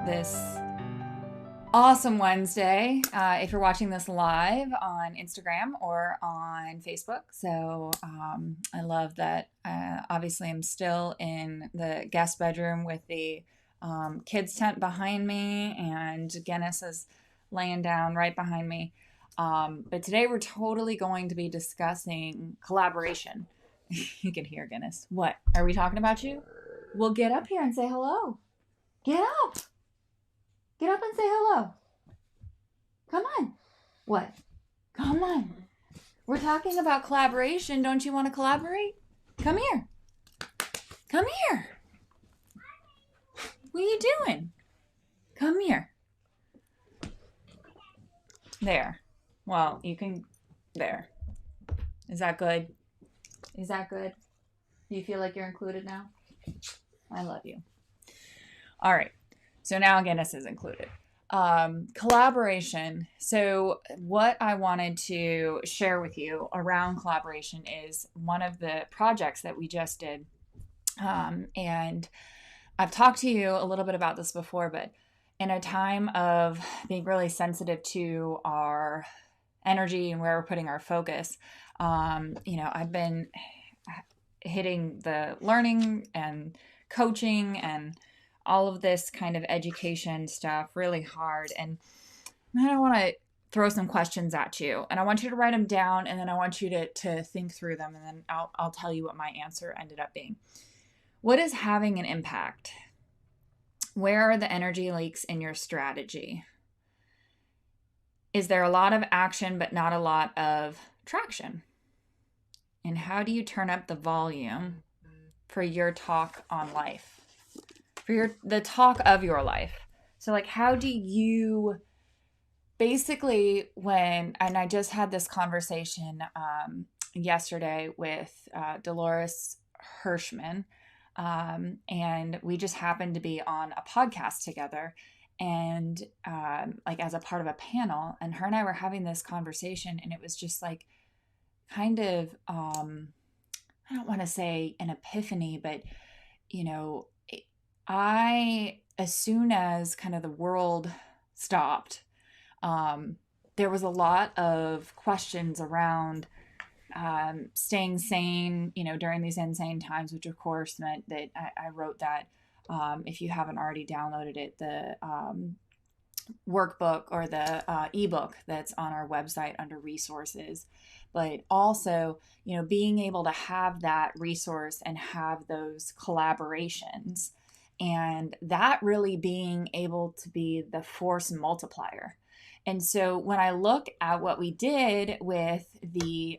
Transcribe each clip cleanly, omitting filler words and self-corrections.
this awesome Wednesday if you're watching this live on Instagram or on Facebook. So I love that. Obviously, I'm still in the guest bedroom with the kids' tent behind me, and Guinness is laying down right behind me. But today we're totally going to be discussing collaboration. You can hear Guinness. What? Are we talking about you? Well, get up here and say hello. Get up. Get up and say hello. Come on. What? Come on. We're talking about collaboration. Don't you want to collaborate? Come here. Come here. What are you doing? Come here. There. Well, you can... There. Is that good? Is that good? Do you feel like you're included now? I love you. All right. So now Guinness is included. Collaboration. So what I wanted to share with you around collaboration is one of the projects that we just did. And I've talked to you a little bit about this before, but in a time of being really sensitive to our energy and where we're putting our focus, I've been hitting the learning and coaching and all of this kind of education stuff really hard. And I want to throw some questions at you, and I want you to write them down, and then I want you to think through them, and then I'll tell you what my answer ended up being. What is having an impact? Where are the energy leaks in your strategy? Is there a lot of action but not a lot of traction? And how do you turn up the volume for your talk on life? For the talk of your life. So like, how do you basically and I just had this conversation yesterday with Dolores Hirschman, and we just happened to be on a podcast together, and like as a part of a panel, and her and I were having this conversation, and it was just like kind of I don't want to say an epiphany, but as soon as kind of the world stopped, there was a lot of questions around staying sane, during these insane times, which of course meant that I wrote that. If you haven't already downloaded it, the workbook or the ebook that's on our website under resources, but also, being able to have that resource and have those collaborations, and that really being able to be the force multiplier. And so when I look at what we did with the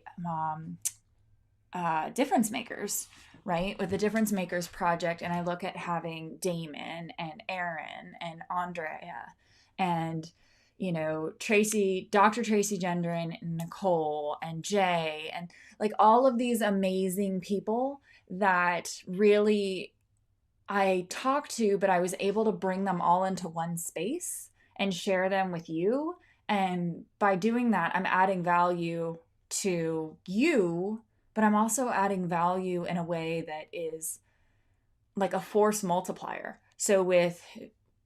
difference makers, right, with the difference makers project, and I look at having Damon and Aaron and Andrea and Tracy, Dr. Tracy Gendron, and Nicole and Jay, and like all of these amazing people that really I talked to, but I was able to bring them all into one space and share them with you. And by doing that, I'm adding value to you, but I'm also adding value in a way that is like a force multiplier. So with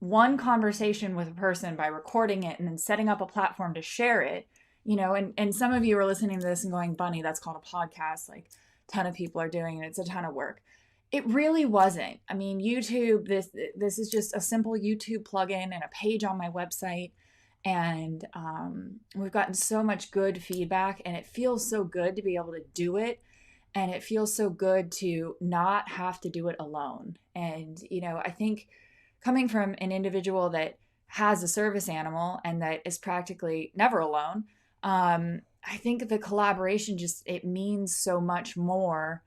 one conversation with a person, by recording it and then setting up a platform to share it, and some of you are listening to this and going, Bunny, that's called a podcast. Like a ton of people are doing it. It's a ton of work. It really wasn't. I mean, YouTube, this is just a simple YouTube plugin and a page on my website. And we've gotten so much good feedback, and it feels so good to be able to do it. And it feels so good to not have to do it alone. And, I think coming from an individual that has a service animal and that is practically never alone, I think the collaboration it means so much more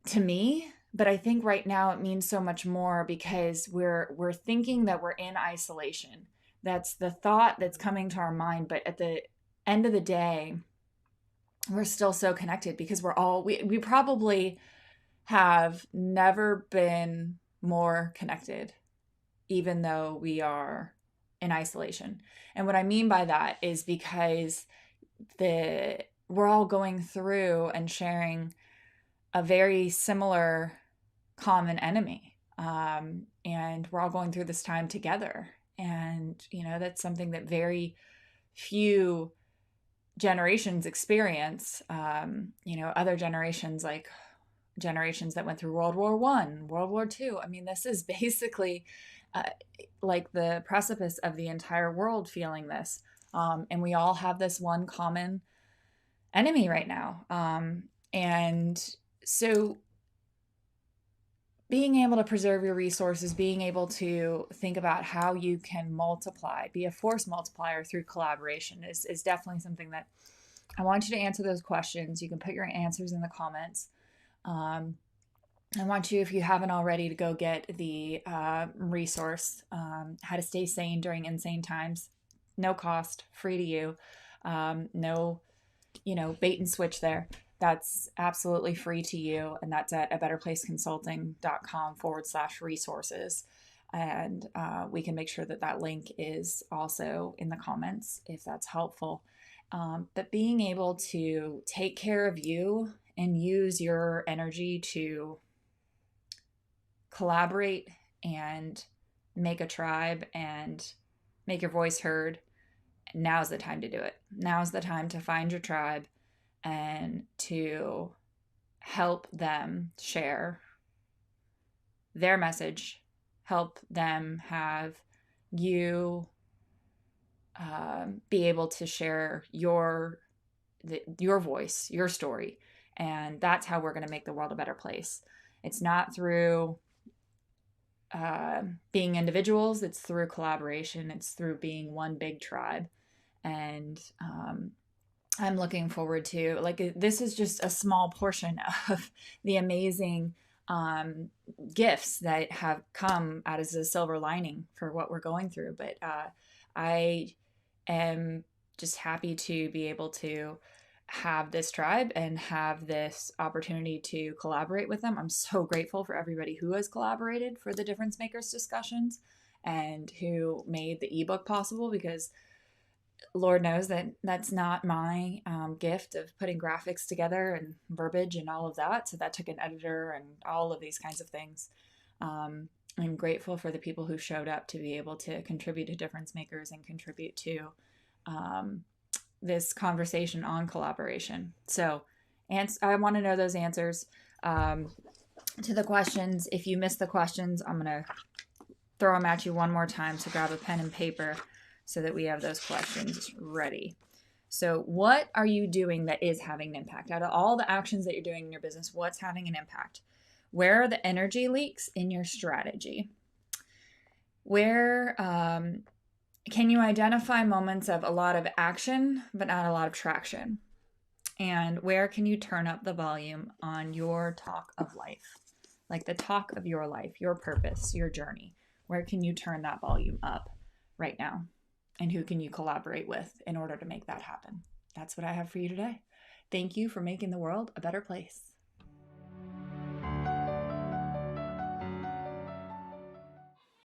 to me. But I think right now it means so much more because we're thinking that we're in isolation. That's the thought that's coming to our mind. But at the end of the day, we're still so connected because we probably have never been more connected, even though we are in isolation. And what I mean by that is because we're all going through and sharing a very similar common enemy. And we're all going through this time together. And, that's something that very few generations experience. Other generations, like generations that went through World War I, World War II. I mean, this is basically uh, like the precipice of the entire world feeling this. And we all have this one common enemy right now. And so being able to preserve your resources, being able to think about how you can multiply, be a force multiplier through collaboration is definitely something that I want you to answer those questions. You can put your answers in the comments. I want you, if you haven't already, to go get the resource, How to Stay Sane During Insane Times. No cost, free to you. No, bait and switch there. That's absolutely free to you. And that's at abetterplaceconsulting.com/resources. And we can make sure that link is also in the comments if that's helpful. But being able to take care of you and use your energy to collaborate and make a tribe and make your voice heard, now's the time to do it. Now's the time to find your tribe and to help them share their message, help them have you be able to share your voice, your story. And that's how we're going to make the world a better place. It's not through being individuals, it's through collaboration, it's through being one big tribe. And I'm looking forward to, this is just a small portion of the amazing gifts that have come out as a silver lining for what we're going through. But I am just happy to be able to have this tribe and have this opportunity to collaborate with them. I'm so grateful for everybody who has collaborated for the Difference Makers discussions and who made the ebook possible, because Lord knows that that's not my gift of putting graphics together and verbiage and all of that. So that took an editor and all of these kinds of things. I'm grateful for the people who showed up to be able to contribute to Difference Makers and contribute to this conversation on collaboration. So, and I want to know those answers to the questions. If you missed the questions, I'm going to throw them at you one more time. So grab a pen and paper so that we have those questions ready. So what are you doing that is having an impact? Out of all the actions that you're doing in your business, what's having an impact? Where are the energy leaks in your strategy? Where can you identify moments of a lot of action, but not a lot of traction? And where can you turn up the volume on your talk of life? Like the talk of your life, your purpose, your journey. Where can you turn that volume up right now? And who can you collaborate with in order to make that happen? That's what I have for you today. Thank you for making the world a better place.